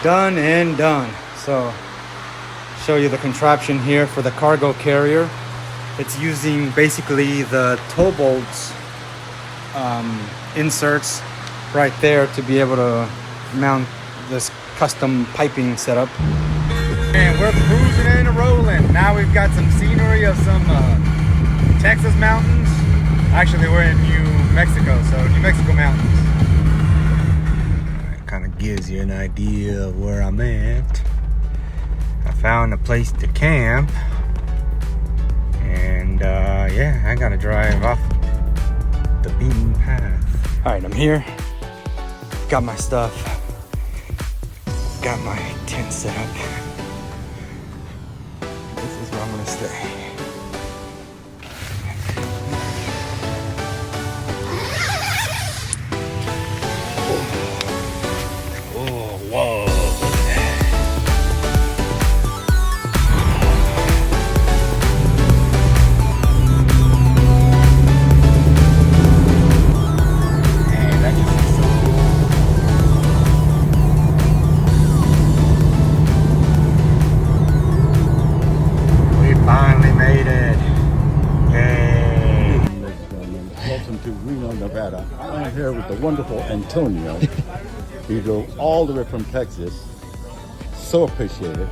done and done. So show you the contraption here for the cargo carrier. It's using basically the toe bolts inserts right there to be able to mount this custom piping setup. And we're cruising and rolling. Now we've got some scenery of some Texas mountains. Actually, we're in New Mexico, so New Mexico mountains. It kind of gives you an idea of where I'm at. I found a place to camp, and yeah, I gotta drive off the beaten path. All right, I'm here. Got my stuff. Got my tent set up. This is where I'm gonna stay. Oh, whoa. To Reno, Nevada. I'm here with the wonderful Antonio. He drove all the way from Texas. So appreciate it.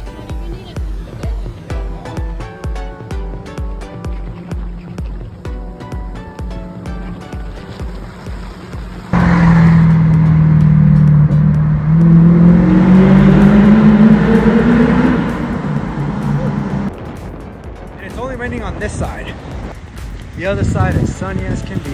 And it's only raining on this side. The other side is sunny as can be.